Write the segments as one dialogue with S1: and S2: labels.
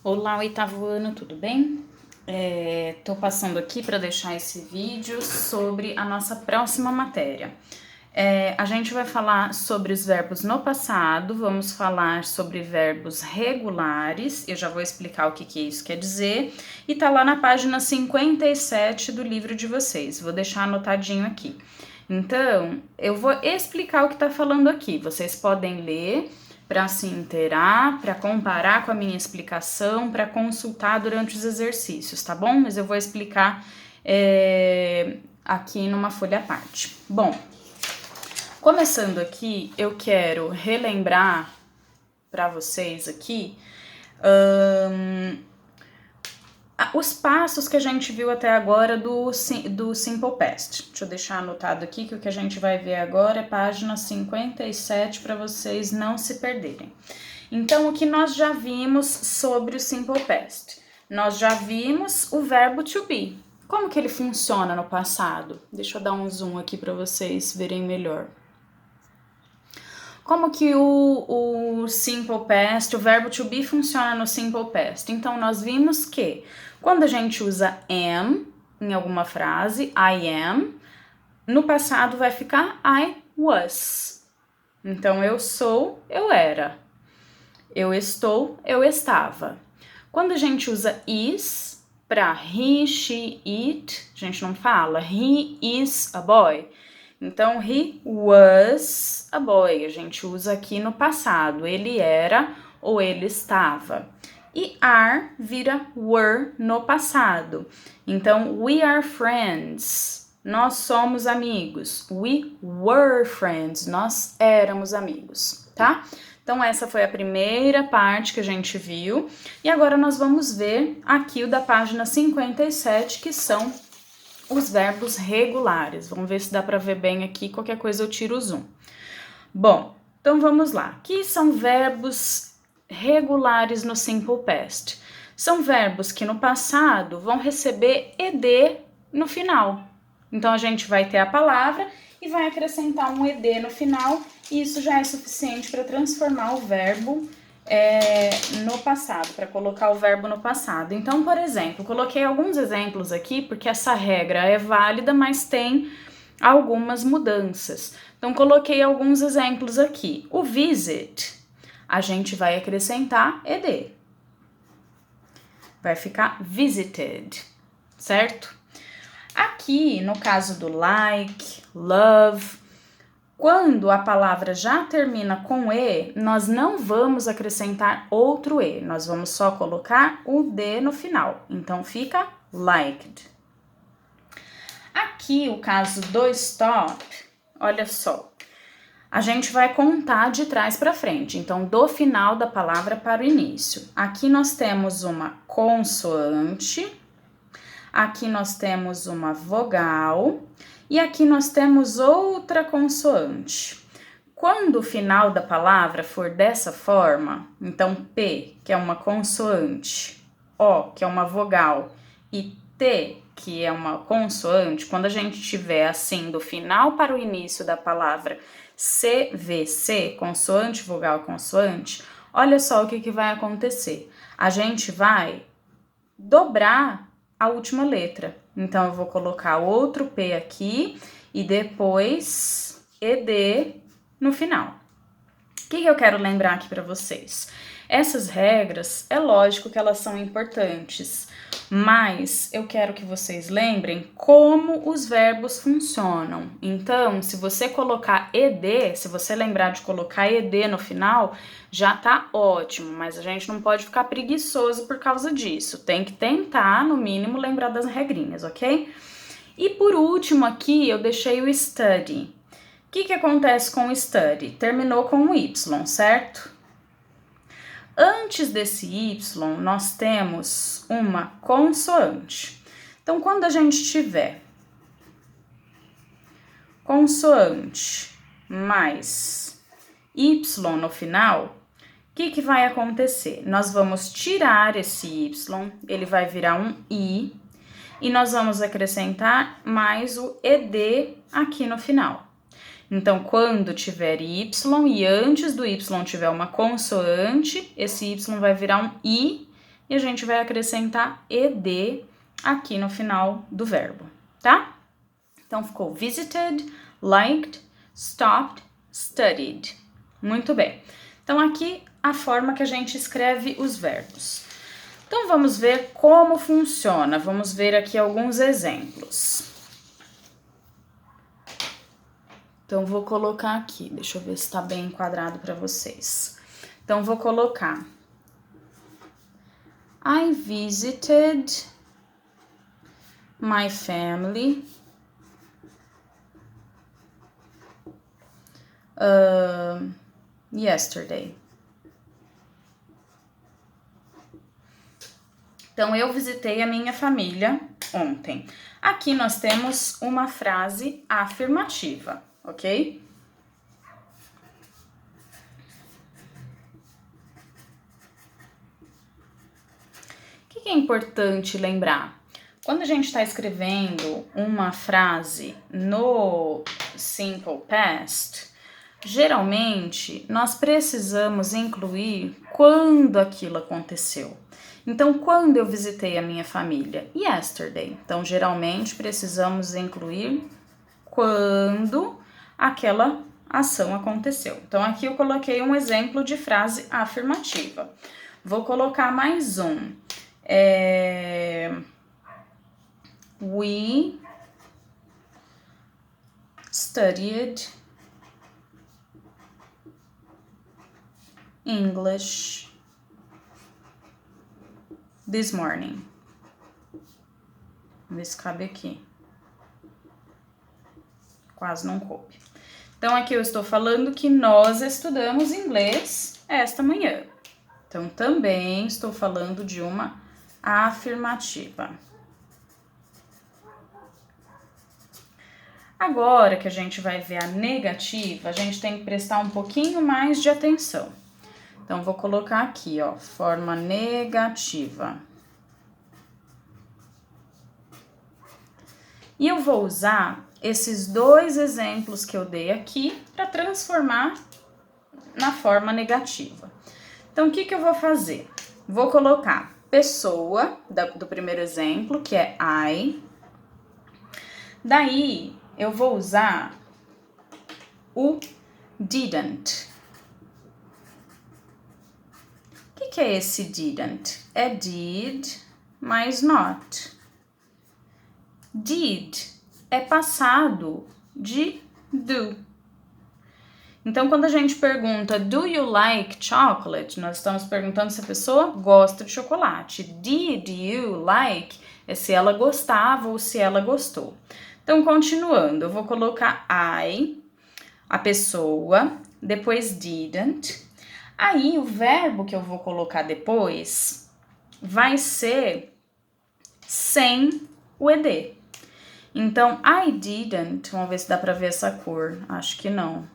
S1: Olá, oitavo ano, tudo bem? Tô passando aqui para deixar esse vídeo sobre a nossa próxima matéria. A gente vai falar sobre os verbos no passado, vamos falar sobre verbos regulares, eu já vou explicar o que isso quer dizer, e tá lá na página 57 do livro de vocês, vou deixar anotadinho aqui. Então, eu vou explicar o que tá falando aqui, vocês podem ler para se inteirar, para comparar com a minha explicação, para consultar durante os exercícios, tá bom? Mas eu vou explicar aqui numa folha à parte. Bom, começando aqui, eu quero relembrar para vocês aqui os passos que a gente viu até agora do Simple Past. Deixa eu deixar anotado aqui que o que a gente vai ver agora é página 57 para vocês não se perderem. Então, o que nós já vimos sobre o Simple Past? Nós já vimos o verbo to be. Como que ele funciona no passado? Deixa eu dar um zoom aqui para vocês verem melhor. Como que o Simple Past, o verbo to be funciona no Simple Past? Então, nós vimos que quando a gente usa am em alguma frase, I am, no passado vai ficar I was. Então, eu sou, eu era. Eu estou, eu estava. Quando a gente usa is para he, she, it, a gente não fala he is a boy. Então, he was a boy, a gente usa aqui no passado, ele era ou ele estava. E are vira were no passado. Então, we are friends, nós somos amigos. We were friends, nós éramos amigos, tá? Então, essa foi a primeira parte que a gente viu. E agora nós vamos ver aqui o da página 57, que são os verbos regulares. Vamos ver se dá para ver bem aqui, qualquer coisa eu tiro o zoom. Bom, então vamos lá. Aqui são verbos regulares no Simple Past. São verbos que no passado vão receber ed no final. Então a gente vai ter a palavra e vai acrescentar um ed no final, e isso já é suficiente para transformar o verbo no passado, para colocar o verbo no passado. Então, por exemplo, coloquei alguns exemplos aqui porque essa regra é válida, mas tem algumas mudanças. Então, coloquei alguns exemplos aqui. O visit, a gente vai acrescentar ed. Vai ficar visited, certo? Aqui, no caso do like, love, quando a palavra já termina com E, nós não vamos acrescentar outro E, nós vamos só colocar o D no final, então fica liked. Aqui, o caso do stop, olha só, a gente vai contar de trás para frente, então do final da palavra para o início. Aqui nós temos uma consoante, aqui nós temos uma vogal, e aqui nós temos outra consoante. Quando o final da palavra for dessa forma, então P, que é uma consoante, O, que é uma vogal, e T, que é uma consoante, quando a gente tiver assim do final para o início da palavra CVC, consoante, vogal, consoante, olha só o que vai acontecer. A gente vai dobrar a última letra. Então, eu vou colocar outro P aqui e depois ED no final. O que eu quero lembrar aqui para vocês? Essas regras, é lógico que elas são importantes, mas eu quero que vocês lembrem como os verbos funcionam. Então, se você colocar ED, se você lembrar de colocar ED no final, já tá ótimo, mas a gente não pode ficar preguiçoso por causa disso. Tem que tentar, no mínimo, lembrar das regrinhas, ok? E por último aqui, eu deixei o study. O que acontece com o study? Terminou com um Y, certo? Antes desse Y, nós temos uma consoante. Então, quando a gente tiver consoante mais Y no final, o que vai acontecer? Nós vamos tirar esse Y, ele vai virar um I, e nós vamos acrescentar mais o ED aqui no final. Então, quando tiver Y e antes do Y tiver uma consoante, esse Y vai virar um I e a gente vai acrescentar ed aqui no final do verbo, tá? Então, ficou visited, liked, stopped, studied. Muito bem. Então, aqui a forma que a gente escreve os verbos. Então, vamos ver como funciona. Vamos ver aqui alguns exemplos. Então, vou colocar aqui. Deixa eu ver se está bem enquadrado para vocês. Então, vou colocar I visited my family yesterday. Então, eu visitei a minha família ontem. Aqui nós temos uma frase afirmativa, ok? O que é importante lembrar? Quando a gente está escrevendo uma frase no Simple Past, geralmente nós precisamos incluir quando aquilo aconteceu. Então, quando eu visitei a minha família? Yesterday. Então, geralmente precisamos incluir quando aquela ação aconteceu. Então, aqui eu coloquei um exemplo de frase afirmativa. Vou colocar mais um. We studied English this morning. Vamos ver se cabe aqui. Quase não coube. Então, aqui eu estou falando que nós estudamos inglês esta manhã. Então, também estou falando de uma afirmativa. Agora que a gente vai ver a negativa, a gente tem que prestar um pouquinho mais de atenção. Então, vou colocar aqui, ó, forma negativa. E eu vou usar esses dois exemplos que eu dei aqui para transformar na forma negativa. Então, o que eu vou fazer? Vou colocar pessoa do primeiro exemplo, que é I. Daí, eu vou usar o didn't. O que é esse didn't? É did mais not. Did é passado de do. Então, quando a gente pergunta do you like chocolate, nós estamos perguntando se a pessoa gosta de chocolate. Did you like é se ela gostava ou se ela gostou. Então, continuando, eu vou colocar I, a pessoa, depois didn't. Aí, o verbo que eu vou colocar depois vai ser sem o ed. Então, I didn't, vamos ver se dá pra ver essa cor, acho que não.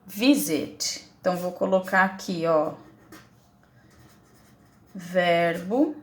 S1: Visit, então vou colocar aqui, ó, verbo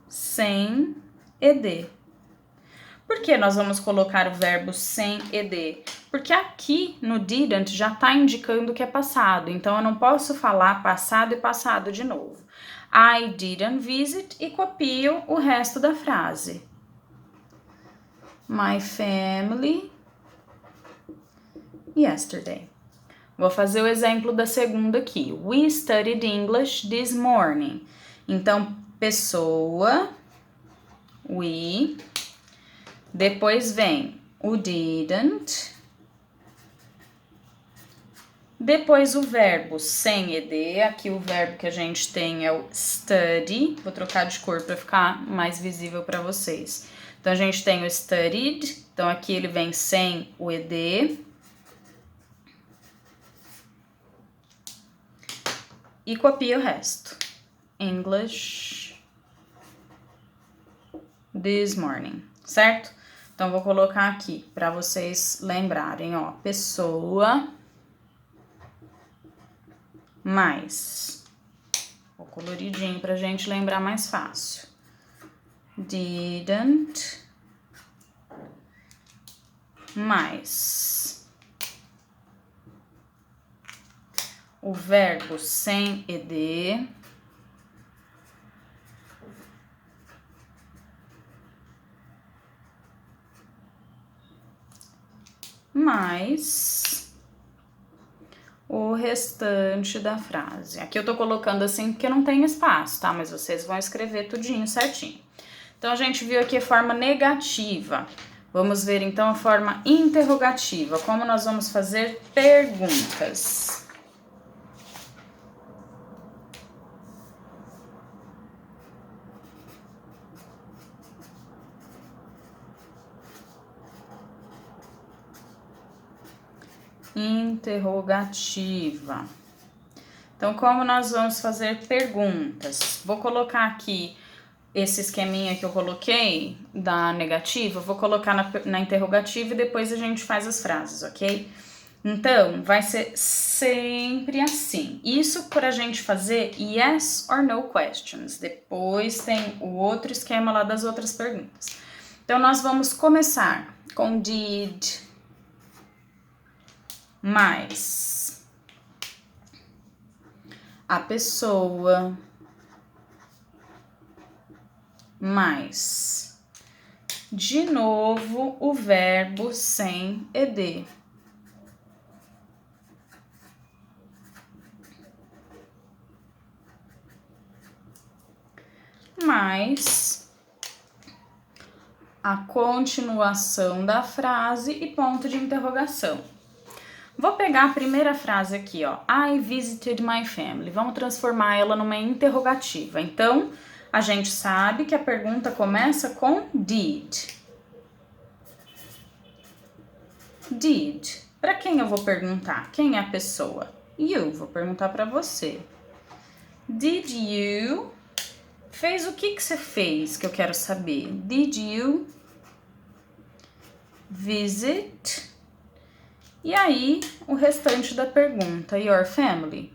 S1: sem ed. Por que nós vamos colocar o verbo sem ed? Porque aqui no didn't já tá indicando que é passado, então eu não posso falar passado e passado de novo. I didn't visit e copio o resto da frase. My family yesterday. Vou fazer o exemplo da segunda aqui. We studied English this morning. Então, pessoa, we. Depois vem o didn't. Depois o verbo sem ed. Aqui o verbo que a gente tem é o study. Vou trocar de cor para ficar mais visível para vocês. Então, a gente tem o studied. Então, aqui ele vem sem o ed. E copia o resto. English this morning, certo? Então, vou colocar aqui para vocês lembrarem, ó. Pessoa mais. Vou coloridinho pra gente lembrar mais fácil. Didn't mais. O verbo sem ed. mais o restante da frase. Aqui eu tô colocando assim porque não tem espaço, tá? Mas vocês vão escrever tudinho certinho. Então, a gente viu aqui a forma negativa. Vamos ver, então, a forma interrogativa. Como nós vamos fazer perguntas. Interrogativa. Então, como nós vamos fazer perguntas? Vou colocar aqui esse esqueminha que eu coloquei da negativa, vou colocar na interrogativa e depois a gente faz as frases, ok? Então, vai ser sempre assim. Isso pra gente fazer yes or no questions. Depois tem o outro esquema lá das outras perguntas. Então, nós vamos começar com did mais a pessoa mais, de novo, o verbo sem ed. Mais a continuação da frase e ponto de interrogação. Vou pegar a primeira frase aqui, ó. I visited my family. Vamos transformar ela numa interrogativa. Então, a gente sabe que a pergunta começa com did. Did. Para quem eu vou perguntar? Quem é a pessoa? You. Vou perguntar para você. Did you? Fez o que você fez que eu quero saber? Did you visit? E aí, o restante da pergunta. Your family?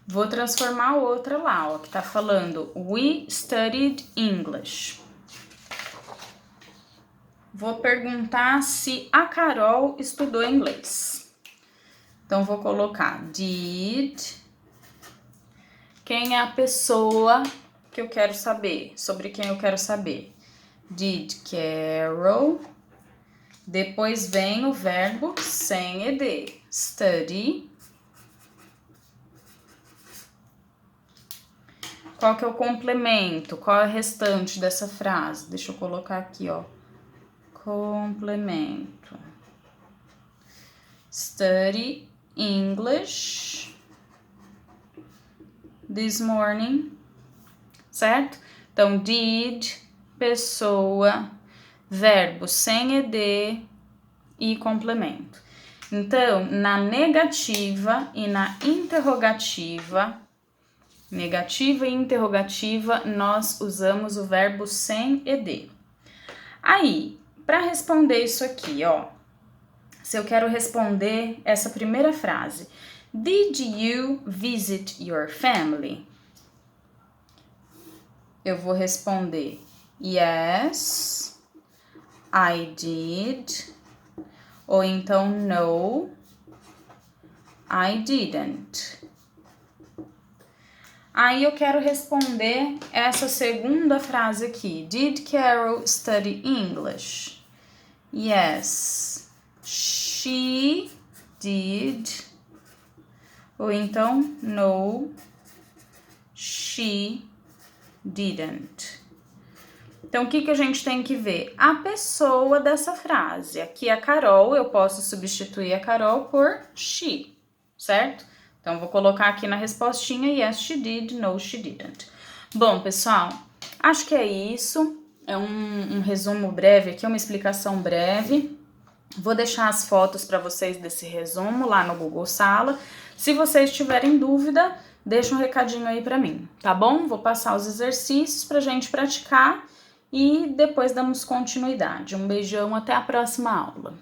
S1: Vou transformar a outra lá, ó, que tá falando we studied English. Vou perguntar se a Carol estudou inglês. Então, vou colocar did. Quem é a pessoa que eu quero saber? Sobre quem eu quero saber? Did Carol. Depois vem o verbo sem ed. Study. Qual que é o complemento? Qual é o restante dessa frase? Deixa eu colocar aqui, ó. Complemento. Study English this morning. Certo? Então, did, pessoa, verbo sem ed e complemento. Então, na negativa e na interrogativa, negativa e interrogativa, nós usamos o verbo sem ed. Aí, para responder isso aqui, ó, se eu quero responder essa primeira frase, did you visit your family? Eu vou responder yes, I did, ou então no, I didn't. Aí eu quero responder essa segunda frase aqui. Did Carol study English? Yes, she did. Ou então, no, she didn't. Então, o que a gente tem que ver? A pessoa dessa frase. Aqui a Carol, eu posso substituir a Carol por she, certo? Então, vou colocar aqui na respostinha, yes, she did, no, she didn't. Bom, pessoal, acho que é isso. É um resumo breve aqui, uma explicação breve. Vou deixar as fotos para vocês desse resumo lá no Google Sala. Se vocês tiverem dúvida, deixa um recadinho aí para mim, tá bom? Vou passar os exercícios pra gente praticar e depois damos continuidade. Um beijão, até a próxima aula.